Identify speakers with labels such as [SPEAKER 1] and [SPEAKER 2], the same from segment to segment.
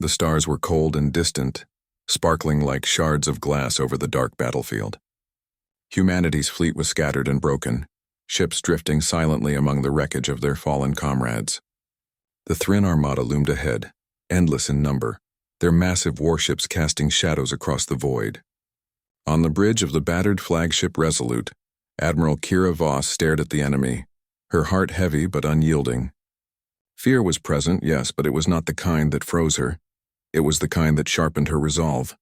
[SPEAKER 1] The stars were cold and distant, sparkling like shards of glass over the dark battlefield. Humanity's fleet was scattered and broken, ships drifting silently among the wreckage of their fallen comrades. The Thrin Armada loomed ahead, endless in number, their massive warships casting shadows across the void. On the bridge of the battered flagship Resolute, Admiral Kira Voss stared at the enemy, her heart heavy but unyielding. Fear was present, yes, but it was not the kind that froze her. It was the kind that sharpened her resolve.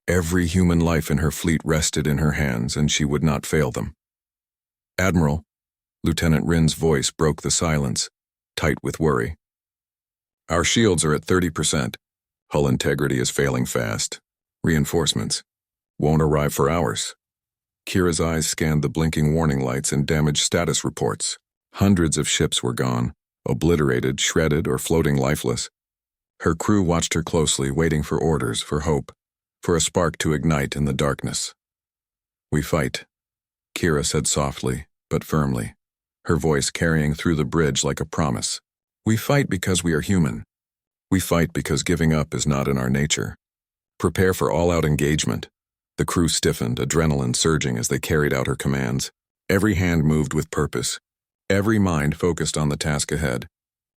[SPEAKER 1] Every human life in her fleet rested in her hands, and she would not fail them. "Admiral," Lieutenant Rin's voice broke the silence, tight with worry. "Our shields are at 30%. Hull integrity is failing fast. Reinforcements won't arrive for hours." Kira's eyes scanned the blinking warning lights and damage status reports. Hundreds of ships were gone, obliterated, shredded, or floating lifeless. Her crew watched her closely, waiting for orders, for hope, for a spark to ignite in the darkness. "We fight," Kira said softly, but firmly, her voice carrying through the bridge like a promise. "We fight because we are human. We fight because giving up is not in our nature. Prepare for all-out engagement." The crew stiffened, adrenaline surging as they carried out her commands. Every hand moved with purpose. Every mind focused on the task ahead.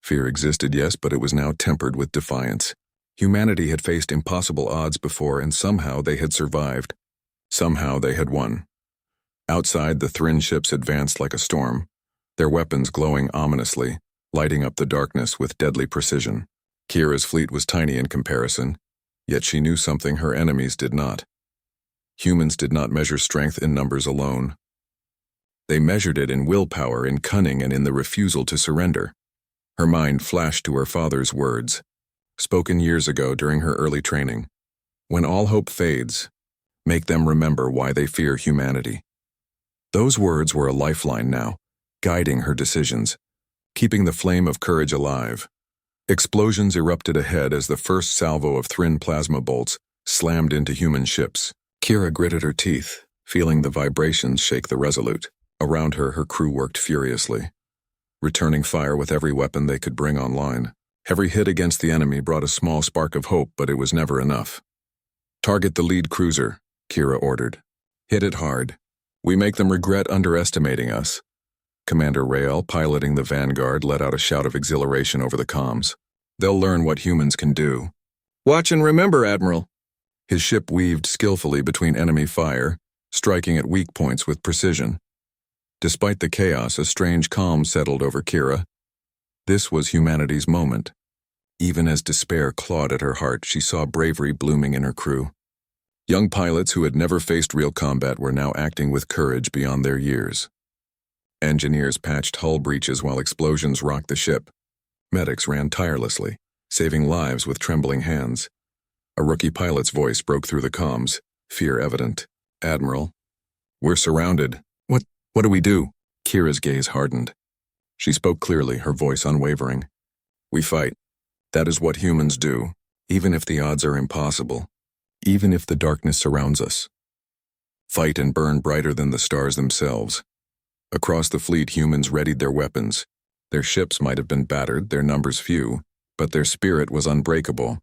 [SPEAKER 1] Fear existed, yes, but it was now tempered with defiance. Humanity had faced impossible odds before, and somehow they had survived. Somehow they had won. Outside, the Thrin ships advanced like a storm, their weapons glowing ominously, lighting up the darkness with deadly precision. Kira's fleet was tiny in comparison, yet she knew something her enemies did not. Humans did not measure strength in numbers alone. They measured it in willpower, in cunning, and in the refusal to surrender. Her mind flashed to her father's words, spoken years ago during her early training. "When all hope fades, make them remember why they fear humanity." Those words were a lifeline now, guiding her decisions, keeping the flame of courage alive. Explosions erupted ahead as the first salvo of Thrin plasma bolts slammed into human ships. Kira gritted her teeth, feeling the vibrations shake the Resolute. Around her, her crew worked furiously, returning fire with every weapon they could bring online. Every hit against the enemy brought a small spark of hope, but it was never enough. "Target the lead cruiser," Kira ordered. "Hit it hard. We make them regret underestimating us." Commander Rael, piloting the Vanguard, let out a shout of exhilaration over the comms. "They'll learn what humans can do." "Watch and remember, Admiral." His ship weaved skillfully between enemy fire, striking at weak points with precision. Despite the chaos, a strange calm settled over Kira. This was humanity's moment. Even as despair clawed at her heart, she saw bravery blooming in her crew. Young pilots who had never faced real combat were now acting with courage beyond their years. Engineers patched hull breaches while explosions rocked the ship. Medics ran tirelessly, saving lives with trembling hands. A rookie pilot's voice broke through the comms, fear evident. "Admiral, we're surrounded. What do we do?" Kira's gaze hardened. She spoke clearly, her voice unwavering. "We fight. That is what humans do, even if the odds are impossible, even if the darkness surrounds us. Fight and burn brighter than the stars themselves." Across the fleet, humans readied their weapons. Their ships might have been battered, their numbers few, but their spirit was unbreakable.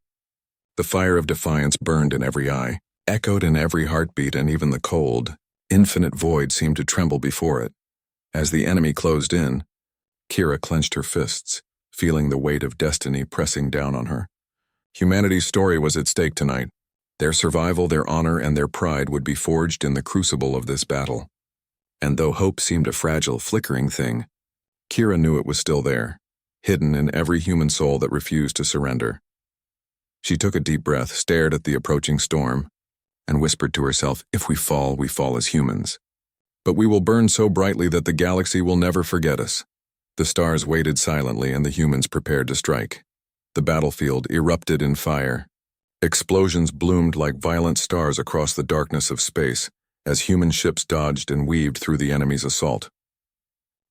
[SPEAKER 1] The fire of defiance burned in every eye, echoed in every heartbeat, and even the cold, infinite void seemed to tremble before it. As the enemy closed in, Kira clenched her fists, feeling the weight of destiny pressing down on her. Humanity's story was at stake tonight. Their survival, their honor, and their pride would be forged in the crucible of this battle. And though hope seemed a fragile, flickering thing, Kira knew it was still there, hidden in every human soul that refused to surrender. She took a deep breath, stared at the approaching storm, and whispered to herself, "If we fall as humans. But we will burn so brightly that the galaxy will never forget us." The stars waited silently and the humans prepared to strike. The battlefield erupted in fire. Explosions bloomed like violent stars across the darkness of space as human ships dodged and weaved through the enemy's assault.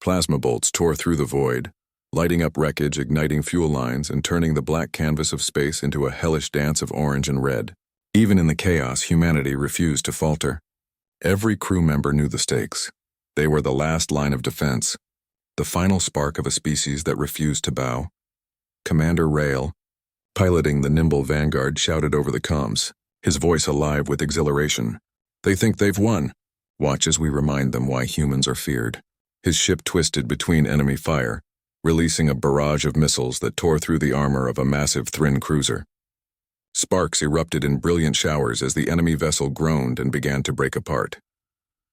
[SPEAKER 1] Plasma bolts tore through the void, lighting up wreckage, igniting fuel lines, and turning the black canvas of space into a hellish dance of orange and red. Even in the chaos, humanity refused to falter. Every crew member knew the stakes. They were the last line of defense, the final spark of a species that refused to bow. Commander Rael, Piloting the nimble Vanguard shouted over the comms, his voice alive with exhilaration. "They think they've won. Watch as we remind them why humans are feared." His ship twisted between enemy fire, releasing a barrage of missiles that tore through the armor of a massive Thryn cruiser. Sparks erupted in brilliant showers as the enemy vessel groaned and began to break apart.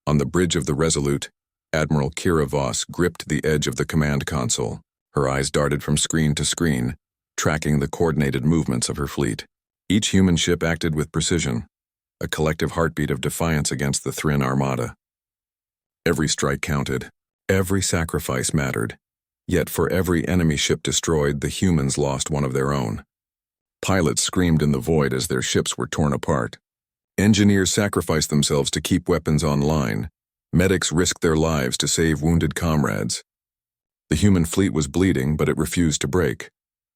[SPEAKER 1] On the bridge of the Resolute, Admiral Kira Voss gripped the edge of the command console. Her eyes darted from screen to screen, tracking the coordinated movements of her fleet. Each human ship acted with precision, a collective heartbeat of defiance against the Thryn Armada. Every strike counted. Every sacrifice mattered. Yet for every enemy ship destroyed, the humans lost one of their own. Pilots screamed in the void as their ships were torn apart. Engineers sacrificed themselves to keep weapons online. Medics risked their lives to save wounded comrades. The human fleet was bleeding, but it refused to break.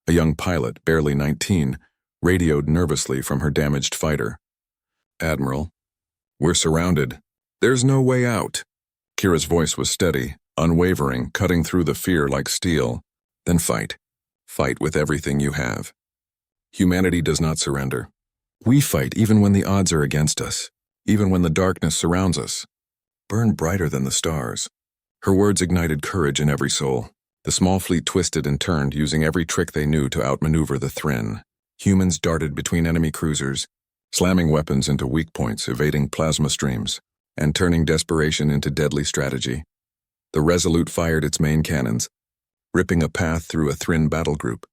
[SPEAKER 1] A young pilot, barely 19, radioed nervously from her damaged fighter. "Admiral, we're surrounded. There's no way out." Kira's voice was steady, unwavering, cutting through the fear like steel. "Then fight. Fight with everything you have. Humanity does not surrender. We fight even when the odds are against us, even when the darkness surrounds us. Burn brighter than the stars." Her words ignited courage in every soul. The small fleet twisted and turned, using every trick they knew to outmaneuver the Thryn. Humans darted between enemy cruisers, slamming weapons into weak points, evading plasma streams, and turning desperation into deadly strategy. The Resolute fired its main cannons, ripping a path through a Thryn battle group.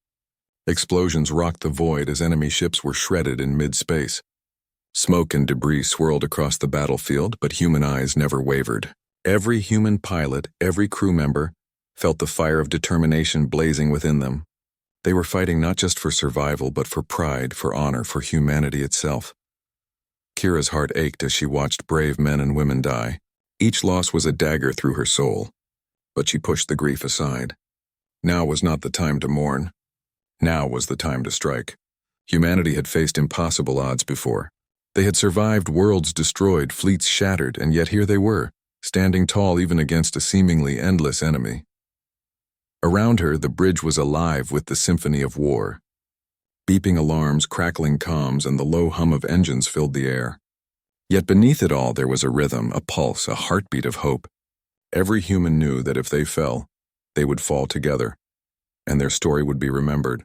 [SPEAKER 1] Explosions rocked the void as enemy ships were shredded in mid-space. Smoke and debris swirled across the battlefield, but human eyes never wavered. Every human pilot, every crew member, felt the fire of determination blazing within them. They were fighting not just for survival, but for pride, for honor, for humanity itself. Kira's heart ached as she watched brave men and women die. Each loss was a dagger through her soul, but she pushed the grief aside. Now was not the time to mourn. Now was the time to strike. Humanity had faced impossible odds before. They had survived worlds destroyed, fleets shattered, and yet here they were, standing tall even against a seemingly endless enemy. Around her, the bridge was alive with the symphony of war. Beeping alarms, crackling comms, and the low hum of engines filled the air. Yet beneath it all there was a rhythm, a pulse, a heartbeat of hope. Every human knew that if they fell, they would fall together, and their story would be remembered.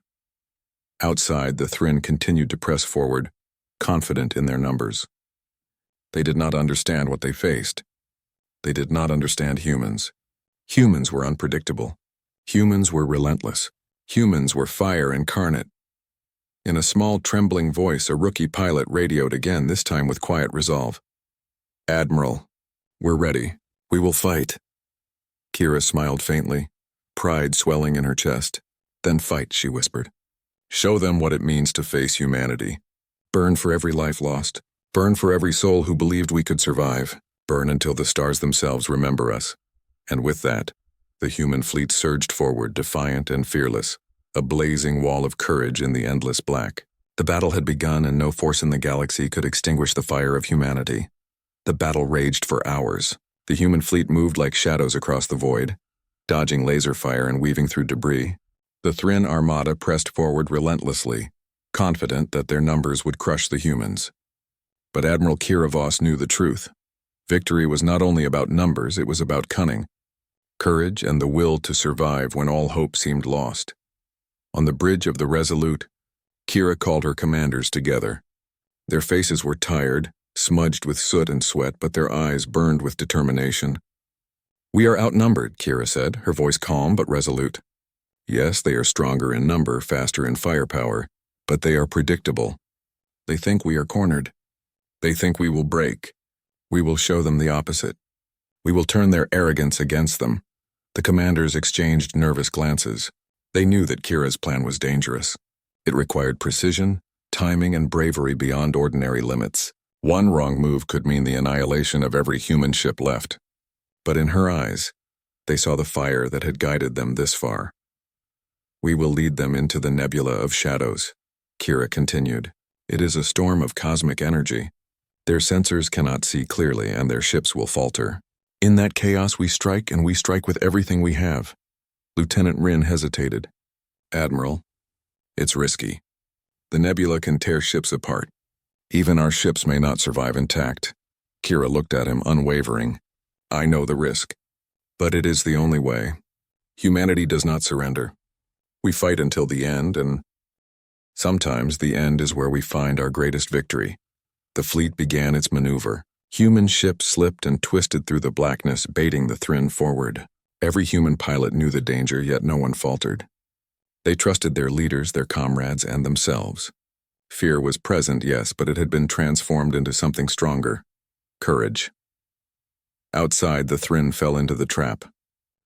[SPEAKER 1] Outside, the Thryn continued to press forward, confident in their numbers. They did not understand what they faced. They did not understand humans. Humans were unpredictable. Humans were relentless. Humans were fire incarnate. In a small, trembling voice, a rookie pilot radioed again, this time with quiet resolve. "Admiral, we're ready. We will fight." Kira smiled faintly, pride swelling in her chest. "Then fight," she whispered. "Show them what it means to face humanity. Burn for every life lost. Burn for every soul who believed we could survive. Burn until the stars themselves remember us." And with that, the human fleet surged forward, defiant and fearless, a blazing wall of courage in the endless black. The battle had begun, and no force in the galaxy could extinguish the fire of humanity. The battle raged for hours. The human fleet moved like shadows across the void, dodging laser fire and weaving through debris. The Thryn Armada pressed forward relentlessly, confident that their numbers would crush the humans. But Admiral Kira Voss knew the truth. Victory was not only about numbers, it was about cunning, courage, and the will to survive when all hope seemed lost. On the bridge of the Resolute, Kira called her commanders together. Their faces were tired, smudged with soot and sweat, but their eyes burned with determination. "We are outnumbered," Kira said, her voice calm but resolute. "Yes, they are stronger in number, faster in firepower, but they are predictable. They think we are cornered. They think we will break. We will show them the opposite. We will turn their arrogance against them." The commanders exchanged nervous glances. They knew that Kira's plan was dangerous. It required precision, timing, and bravery beyond ordinary limits. One wrong move could mean the annihilation of every human ship left. But in her eyes, they saw the fire that had guided them this far. "We will lead them into the nebula of shadows," Kira continued. "It is a storm of cosmic energy. Their sensors cannot see clearly, and their ships will falter. In that chaos we strike, and we strike with everything we have." Lieutenant Rin hesitated. "Admiral, it's risky. The nebula can tear ships apart. Even our ships may not survive intact. Kira looked at him, unwavering. I know the risk. But it is the only way. Humanity does not surrender. We fight until the end, and sometimes the end is where we find our greatest victory. The fleet began its maneuver. Human ships slipped and twisted through the blackness, baiting the Thryn forward. Every human pilot knew the danger, yet no one faltered. They trusted their leaders, their comrades, and themselves. Fear was present, yes, but it had been transformed into something stronger. Courage. Outside, the Thryn fell into the trap.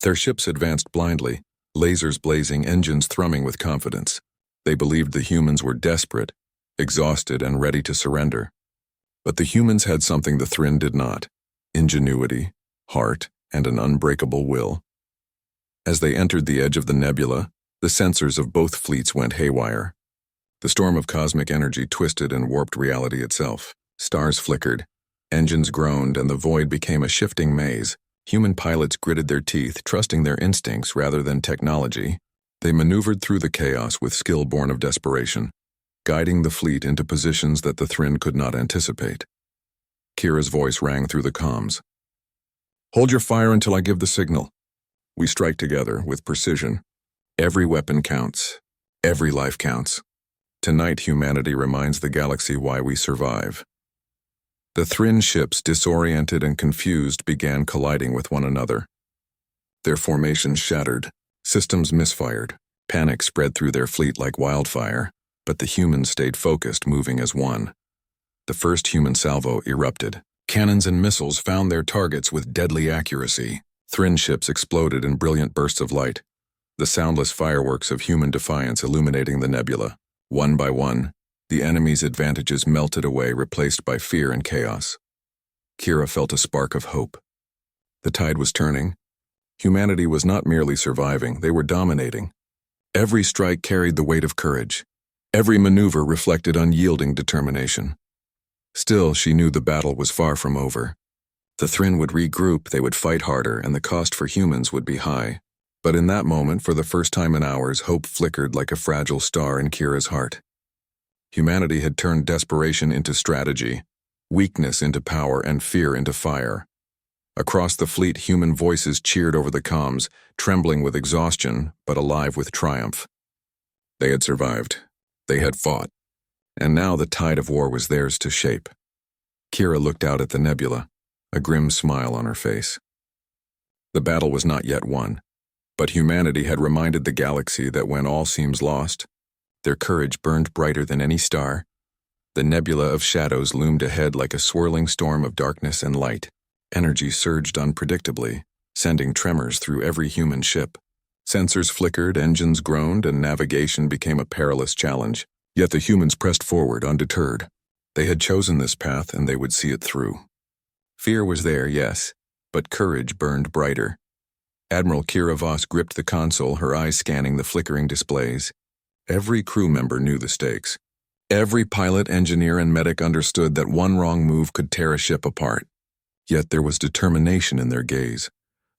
[SPEAKER 1] Their ships advanced blindly, lasers blazing, engines thrumming with confidence. They believed the humans were desperate, exhausted, and ready to surrender. But the humans had something the Thryn did not: ingenuity, heart, and an unbreakable will. As they entered the edge of the nebula, the sensors of both fleets went haywire. The storm of cosmic energy twisted and warped reality itself. Stars flickered, engines groaned, and the void became a shifting maze. Human pilots gritted their teeth, trusting their instincts rather than technology. They maneuvered through the chaos with skill born of desperation, guiding the fleet into positions that the Thryn could not anticipate. Kira's voice rang through the comms. Hold your fire until I give the signal. We strike together with precision. Every weapon counts. Every life counts. Tonight, humanity reminds the galaxy why we survive. The Thryn ships, disoriented and confused, began colliding with one another. Their formations shattered, systems misfired, panic spread through their fleet like wildfire, but the humans stayed focused, moving as one. The first human salvo erupted. Cannons and missiles found their targets with deadly accuracy. Thryn ships exploded in brilliant bursts of light, the soundless fireworks of human defiance illuminating the nebula. One by one, the enemy's advantages melted away, replaced by fear and chaos. Kira felt a spark of hope. The tide was turning. Humanity was not merely surviving, they were dominating. Every strike carried the weight of courage. Every maneuver reflected unyielding determination. Still, she knew the battle was far from over. The Thryn would regroup, they would fight harder, and the cost for humans would be high. But in that moment, for the first time in hours, hope flickered like a fragile star in Kira's heart. Humanity had turned desperation into strategy, weakness into power, and fear into fire. Across the fleet, human voices cheered over the comms, trembling with exhaustion, but alive with triumph. They had survived. They had fought. And now the tide of war was theirs to shape. Kira looked out at the nebula, a grim smile on her face. The battle was not yet won, but humanity had reminded the galaxy that when all seems lost, their courage burned brighter than any star. The nebula of shadows loomed ahead like a swirling storm of darkness and light. Energy surged unpredictably, sending tremors through every human ship. Sensors flickered, engines groaned, and navigation became a perilous challenge. Yet the humans pressed forward, undeterred. They had chosen this path, and they would see it through. Fear was there, yes, but courage burned brighter. Admiral Kira Voss gripped the console, her eyes scanning the flickering displays. Every crew member knew the stakes. Every pilot, engineer, and medic understood that one wrong move could tear a ship apart. Yet there was determination in their gaze,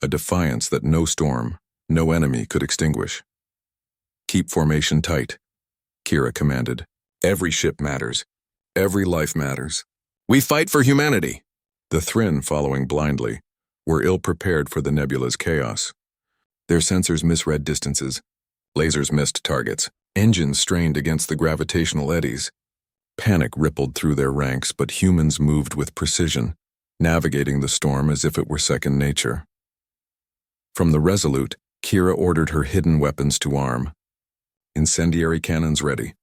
[SPEAKER 1] a defiance that no storm, no enemy could extinguish. Keep formation tight, Kira commanded. Every ship matters. Every life matters. We fight for humanity. The Thryn, following blindly, were ill-prepared for the nebula's chaos. Their sensors misread distances. Lasers missed targets. Engines strained against the gravitational eddies. Panic rippled through their ranks, but humans moved with precision, navigating the storm as if it were second nature. From the Resolute, Kira ordered her hidden weapons to arm. Incendiary cannons ready.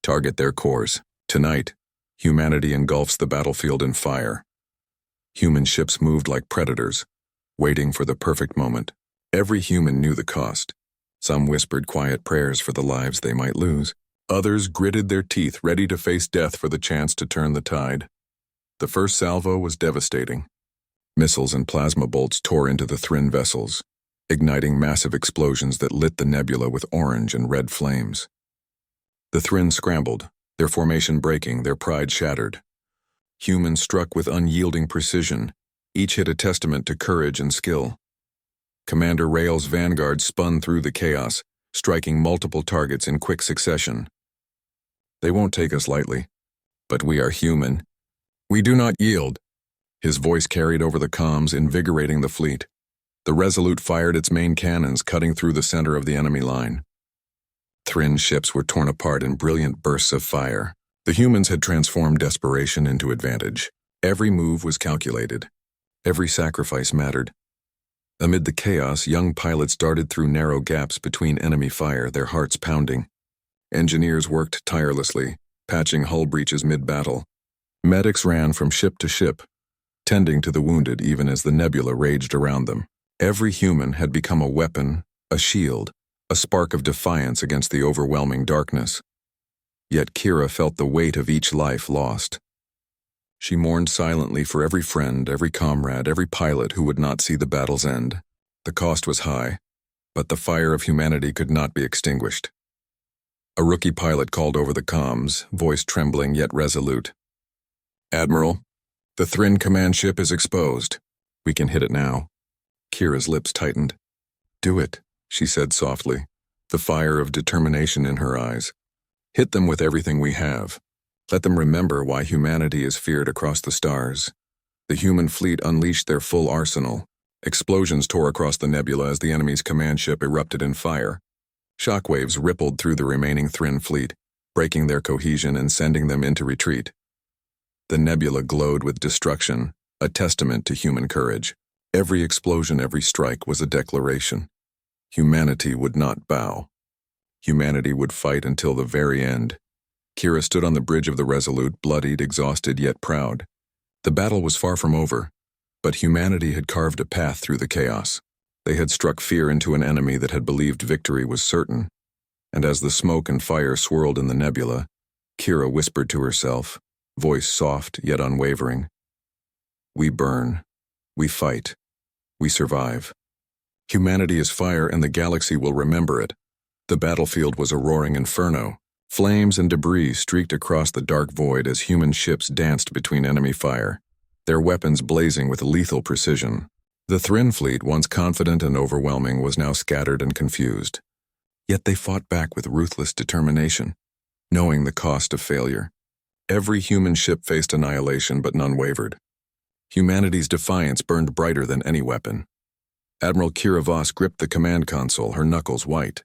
[SPEAKER 1] Target their cores. Tonight, humanity engulfs the battlefield in fire. Human ships moved like predators, waiting for the perfect moment. Every human knew the cost. Some whispered quiet prayers for the lives they might lose. Others gritted their teeth, ready to face death for the chance to turn the tide. The first salvo was devastating. Missiles and plasma bolts tore into the Thryn vessels, igniting massive explosions that lit the nebula with orange and red flames. The Thryn scrambled, their formation breaking, their pride shattered. Humans struck with unyielding precision, each hit a testament to courage and skill. Commander Rael's vanguard spun through the chaos, striking multiple targets in quick succession. They won't take us lightly. But we are human. We do not yield. His voice carried over the comms, invigorating the fleet. The Resolute fired its main cannons, cutting through the center of the enemy line. Thryn's ships were torn apart in brilliant bursts of fire. The humans had transformed desperation into advantage. Every move was calculated. Every sacrifice mattered. Amid the chaos, young pilots darted through narrow gaps between enemy fire, their hearts pounding. Engineers worked tirelessly, patching hull breaches mid-battle. Medics ran from ship to ship, tending to the wounded even as the nebula raged around them. Every human had become a weapon, a shield, a spark of defiance against the overwhelming darkness. Yet Kira felt the weight of each life lost. She mourned silently for every friend, every comrade, every pilot who would not see the battle's end. The cost was high, but the fire of humanity could not be extinguished. A rookie pilot called over the comms, voice trembling yet resolute. "Admiral, the Thryn command ship is exposed. We can hit it now." Kira's lips tightened. "Do it," she said softly, the fire of determination in her eyes. "Hit them with everything we have. Let them remember why humanity is feared across the stars." The human fleet unleashed their full arsenal. Explosions tore across the nebula as the enemy's command ship erupted in fire. Shockwaves rippled through the remaining Thryn fleet, breaking their cohesion and sending them into retreat. The nebula glowed with destruction, a testament to human courage. Every explosion, every strike was a declaration. Humanity would not bow. Humanity would fight until the very end. Kira stood on the bridge of the Resolute, bloodied, exhausted, yet proud. The battle was far from over, but humanity had carved a path through the chaos. They had struck fear into an enemy that had believed victory was certain. And as the smoke and fire swirled in the nebula, Kira whispered to herself, voice soft yet unwavering, "We burn. We fight. We survive. Humanity is fire and the galaxy will remember it." The battlefield was a roaring inferno. Flames and debris streaked across the dark void as human ships danced between enemy fire, their weapons blazing with lethal precision. The Thryn fleet, once confident and overwhelming, was now scattered and confused. Yet they fought back with ruthless determination, knowing the cost of failure. Every human ship faced annihilation, but none wavered. Humanity's defiance burned brighter than any weapon. Admiral Kira Voss gripped the command console, her knuckles white.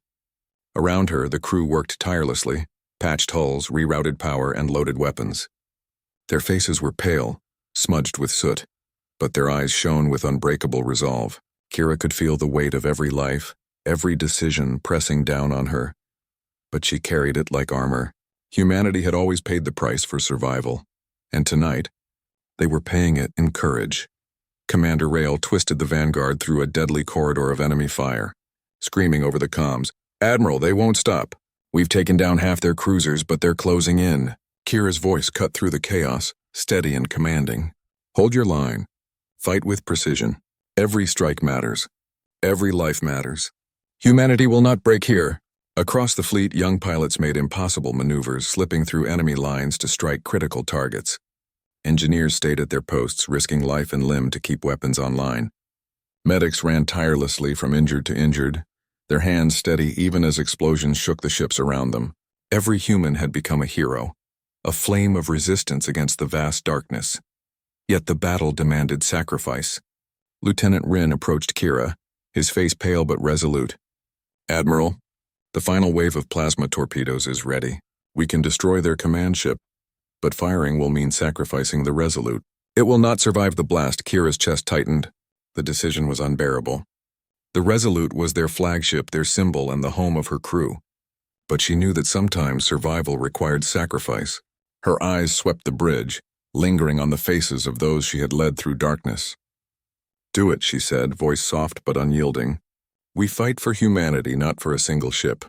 [SPEAKER 1] Around her, the crew worked tirelessly, patched hulls, rerouted power, and loaded weapons. Their faces were pale, smudged with soot, but their eyes shone with unbreakable resolve. Kira could feel the weight of every life, every decision pressing down on her. But she carried it like armor. Humanity had always paid the price for survival, and tonight, they were paying it in courage. Commander Rail twisted the Vanguard through a deadly corridor of enemy fire, screaming over the comms, "Admiral, they won't stop. We've taken down half their cruisers, but they're closing in." Kira's voice cut through the chaos, steady and commanding. "Hold your line. Fight with precision. Every strike matters. Every life matters. Humanity will not break here." Across the fleet, young pilots made impossible maneuvers, slipping through enemy lines to strike critical targets. Engineers stayed at their posts, risking life and limb to keep weapons online. Medics ran tirelessly from injured to injured, their hands steady even as explosions shook the ships around them. Every human had become a hero, a flame of resistance against the vast darkness. Yet the battle demanded sacrifice. Lieutenant Rin approached Kira, his face pale but resolute. "Admiral, the final wave of plasma torpedoes is ready. We can destroy their command ship, but firing will mean sacrificing the Resolute. It will not survive the blast." Kira's chest tightened. The decision was unbearable. The Resolute was their flagship, their symbol, and the home of her crew. But she knew that sometimes survival required sacrifice. Her eyes swept the bridge, lingering on the faces of those she had led through darkness. "Do it," she said, voice soft but unyielding. "We fight for humanity, not for a single ship.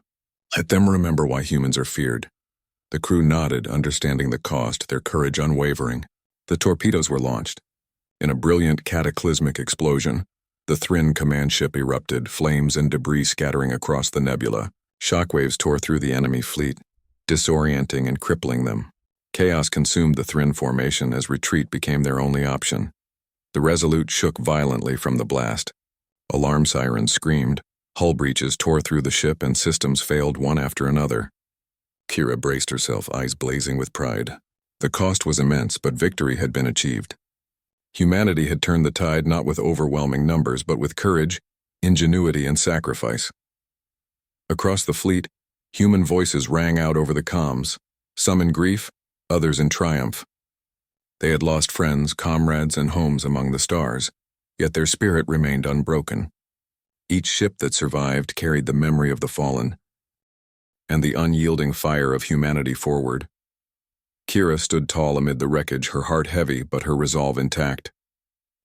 [SPEAKER 1] Let them remember why humans are feared." The crew nodded, understanding the cost, their courage unwavering. The torpedoes were launched. In a brilliant, cataclysmic explosion, the Thryn command ship erupted, flames and debris scattering across the nebula. Shockwaves tore through the enemy fleet, disorienting and crippling them. Chaos consumed the Thryn formation as retreat became their only option. The Resolute shook violently from the blast. Alarm sirens screamed, hull breaches tore through the ship, and systems failed one after another. Kira braced herself, eyes blazing with pride. The cost was immense, but victory had been achieved. Humanity had turned the tide not with overwhelming numbers, but with courage, ingenuity, and sacrifice. Across the fleet, human voices rang out over the comms, some in grief, others in triumph. They had lost friends, comrades, and homes among the stars, yet their spirit remained unbroken. Each ship that survived carried the memory of the fallen, and the unyielding fire of humanity forward. Kira stood tall amid the wreckage, her heart heavy but her resolve intact.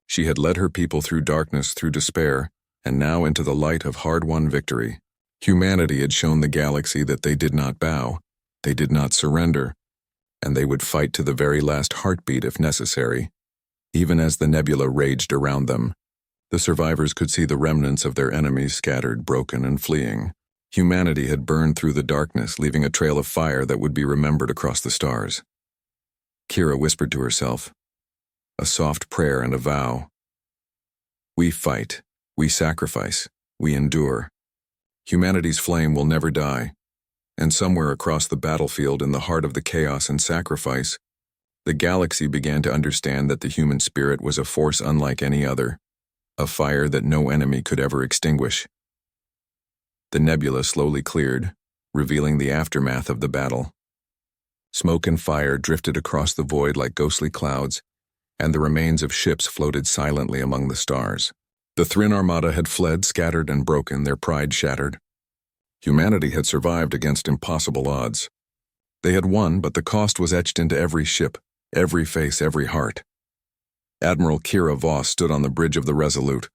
[SPEAKER 1] She had led her people through darkness, through despair, and now into the light of hard-won victory. Humanity had shown the galaxy that they did not bow, they did not surrender, and they would fight to the very last heartbeat if necessary. Even as the nebula raged around them, the survivors could see the remnants of their enemies scattered, broken, and fleeing. Humanity had burned through the darkness, leaving a trail of fire that would be remembered across the stars. Kira whispered to herself, a soft prayer and a vow. We fight, we sacrifice, we endure. Humanity's flame will never die, and somewhere across the battlefield, in the heart of the chaos and sacrifice, the galaxy began to understand that the human spirit was a force unlike any other, a fire that no enemy could ever extinguish. The nebula slowly cleared, revealing the aftermath of the battle. Smoke and fire drifted across the void like ghostly clouds, and the remains of ships floated silently among the stars. The Thrin Armada had fled, scattered and broken, their pride shattered. Humanity had survived against impossible odds. They had won, but the cost was etched into every ship, every face, every heart. Admiral Kira Voss stood on the bridge of the Resolute,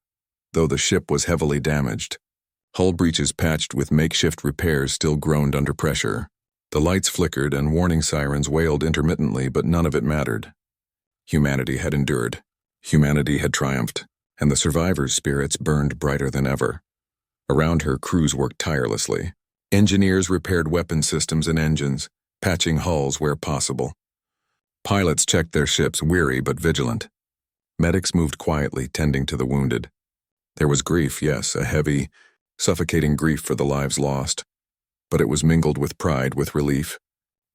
[SPEAKER 1] though the ship was heavily damaged. Hull breaches patched with makeshift repairs still groaned under pressure. The lights flickered and warning sirens wailed intermittently, but none of it mattered. Humanity had endured. Humanity had triumphed, and the survivors' spirits burned brighter than ever. Around her, crews worked tirelessly. Engineers repaired weapon systems and engines, patching hulls where possible. Pilots checked their ships, weary but vigilant. Medics moved quietly, tending to the wounded. There was grief, yes, a heavy, suffocating grief for the lives lost, but it was mingled with pride, with relief,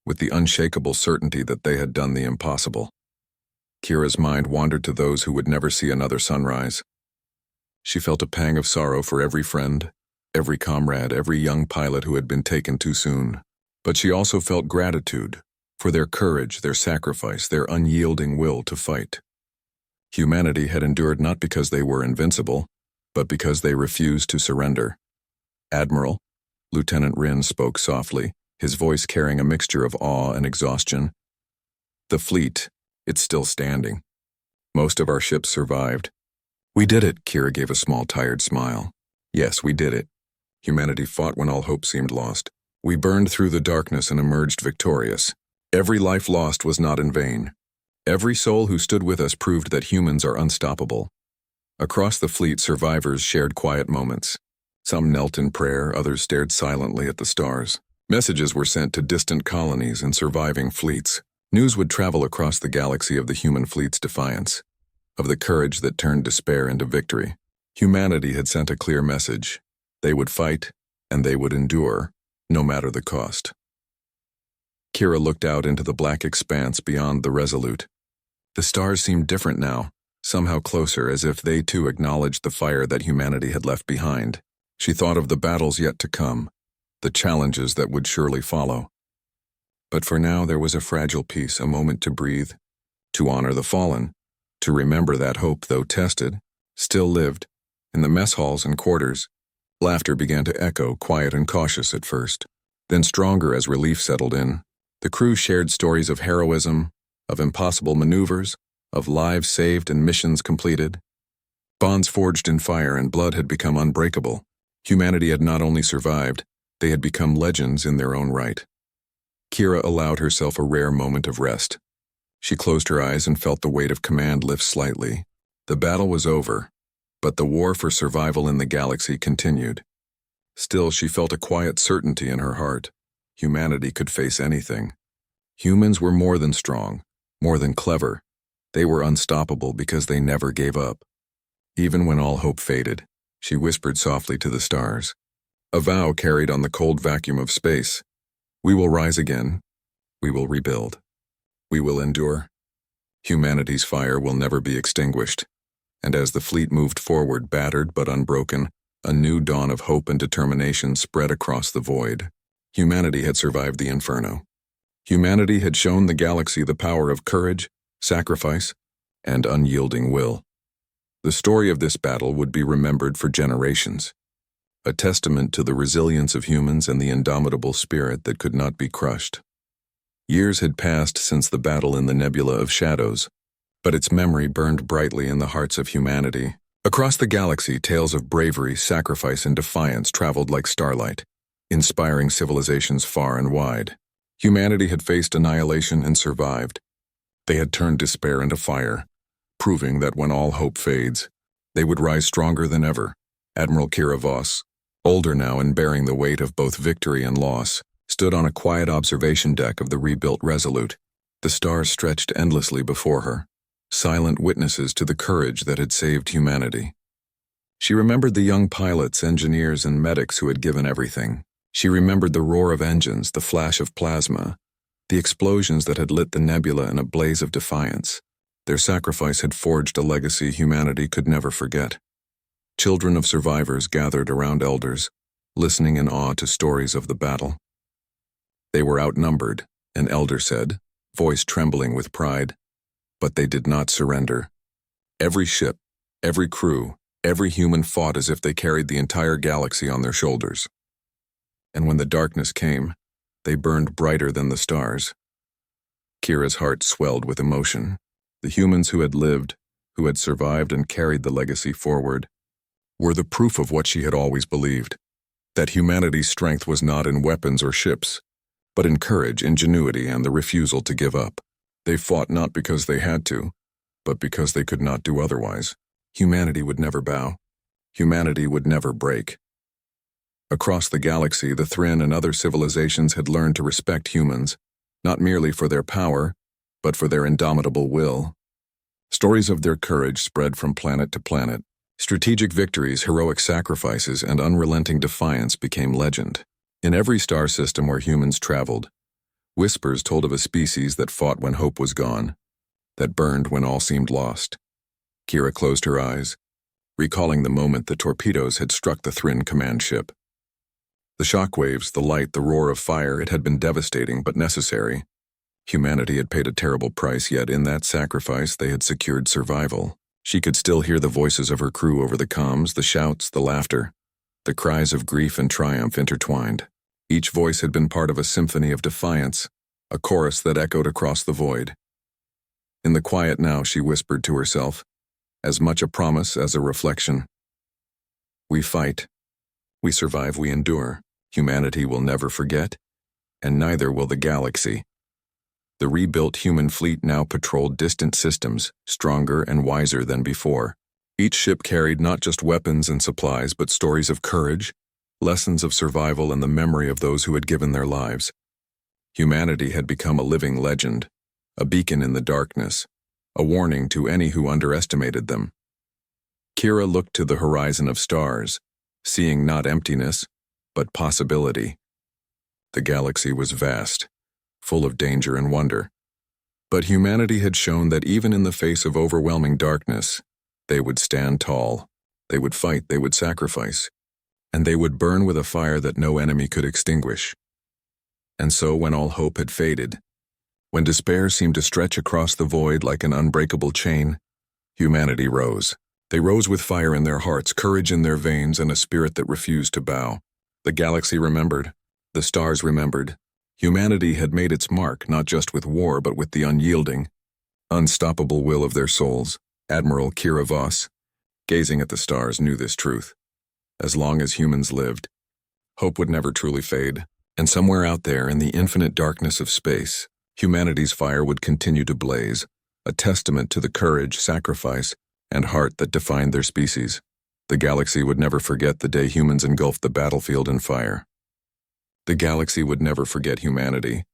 [SPEAKER 1] with the unshakable certainty that they had done the impossible. Kira's mind wandered to those who would never see another sunrise. She felt a pang of sorrow for every friend, every comrade, every young pilot who had been taken too soon. But she also felt gratitude for their courage, their sacrifice, their unyielding will to fight. Humanity had endured not because they were invincible, but because they refused to surrender. Admiral, Lieutenant Rin spoke softly, his voice carrying a mixture of awe and exhaustion. The fleet, it's still standing. Most of our ships survived. We did it, Kira gave a small, tired smile. Yes, we did it. Humanity fought when all hope seemed lost. We burned through the darkness and emerged victorious. Every life lost was not in vain. Every soul who stood with us proved that humans are unstoppable. Across the fleet, survivors shared quiet moments. Some knelt in prayer, others stared silently at the stars. Messages were sent to distant colonies and surviving fleets. News would travel across the galaxy of the human fleet's defiance, of the courage that turned despair into victory. Humanity had sent a clear message. They would fight, and they would endure, no matter the cost. Kira looked out into the black expanse beyond the Resolute. The stars seemed different now, somehow closer, as if they too acknowledged the fire that humanity had left behind. She thought of the battles yet to come, the challenges that would surely follow. But for now there was a fragile peace, a moment to breathe, to honor the fallen, to remember that hope, though tested, still lived. In the mess halls and quarters, laughter began to echo, quiet and cautious at first, then stronger as relief settled in. The crew shared stories of heroism, of impossible maneuvers, of lives saved and missions completed. Bonds forged in fire and blood had become unbreakable. Humanity had not only survived, they had become legends in their own right. Kira allowed herself a rare moment of rest. She closed her eyes and felt the weight of command lift slightly. The battle was over, but the war for survival in the galaxy continued. Still, she felt a quiet certainty in her heart. Humanity could face anything. Humans were more than strong, more than clever. They were unstoppable because they never gave up. Even when all hope faded, she whispered softly to the stars. A vow carried on the cold vacuum of space. We will rise again. We will rebuild. We will endure. Humanity's fire will never be extinguished. And as the fleet moved forward, battered but unbroken, a new dawn of hope and determination spread across the void. Humanity had survived the inferno. Humanity had shown the galaxy the power of courage, sacrifice, and unyielding will. The story of this battle would be remembered for generations, a testament to the resilience of humans and the indomitable spirit that could not be crushed. Years had passed since the battle in the Nebula of Shadows, but its memory burned brightly in the hearts of humanity. Across the galaxy, tales of bravery, sacrifice, and defiance traveled like starlight, inspiring civilizations far and wide. Humanity had faced annihilation and survived. They had turned despair into fire, proving that when all hope fades, they would rise stronger than ever. Admiral Kira Voss, older now and bearing the weight of both victory and loss, stood on a quiet observation deck of the rebuilt Resolute. The stars stretched endlessly before her, silent witnesses to the courage that had saved humanity. She remembered the young pilots, engineers, and medics who had given everything. She remembered the roar of engines, the flash of plasma, the explosions that had lit the nebula in a blaze of defiance. Their sacrifice had forged a legacy humanity could never forget. Children of survivors gathered around elders, listening in awe to stories of the battle. They were outnumbered, an elder said, voice trembling with pride, but they did not surrender. Every ship, every crew, every human fought as if they carried the entire galaxy on their shoulders. And when the darkness came, they burned brighter than the stars. Kira's heart swelled with emotion. The humans who had lived, who had survived and carried the legacy forward, were the proof of what she had always believed, that humanity's strength was not in weapons or ships, but in courage, ingenuity, and the refusal to give up. They fought not because they had to, but because they could not do otherwise. Humanity would never bow. Humanity would never break. Across the galaxy, the Thrin and other civilizations had learned to respect humans, not merely for their power, but for their indomitable will. Stories of their courage spread from planet to planet. Strategic victories, heroic sacrifices, and unrelenting defiance became legend. In every star system where humans traveled, whispers told of a species that fought when hope was gone, that burned when all seemed lost. Kira closed her eyes, recalling the moment the torpedoes had struck the Thrin command ship. The shockwaves, the light, the roar of fire, it had been devastating but necessary. Humanity had paid a terrible price, yet in that sacrifice they had secured survival. She could still hear the voices of her crew over the comms, the shouts, the laughter, the cries of grief and triumph intertwined. Each voice had been part of a symphony of defiance, a chorus that echoed across the void. In the quiet now, she whispered to herself, as much a promise as a reflection. We fight. We survive, we endure. Humanity will never forget, and neither will the galaxy. The rebuilt human fleet now patrolled distant systems, stronger and wiser than before. Each ship carried not just weapons and supplies, but stories of courage, lessons of survival, and the memory of those who had given their lives. Humanity had become a living legend, a beacon in the darkness, a warning to any who underestimated them. Kira looked to the horizon of stars, seeing not emptiness, but possibility. The galaxy was vast, full of danger and wonder. But humanity had shown that even in the face of overwhelming darkness, they would stand tall, they would fight, they would sacrifice, and they would burn with a fire that no enemy could extinguish. And so when all hope had faded, when despair seemed to stretch across the void like an unbreakable chain, humanity rose. They rose with fire in their hearts, courage in their veins, and a spirit that refused to bow. The galaxy remembered. The stars remembered. Humanity had made its mark not just with war but with the unyielding, unstoppable will of their souls. Admiral Kira Voss, gazing at the stars, knew this truth. As long as humans lived, hope would never truly fade, and somewhere out there in the infinite darkness of space, humanity's fire would continue to blaze, a testament to the courage, sacrifice, and heart that defined their species. The galaxy would never forget the day humans engulfed the battlefield in fire. The galaxy would never forget humanity,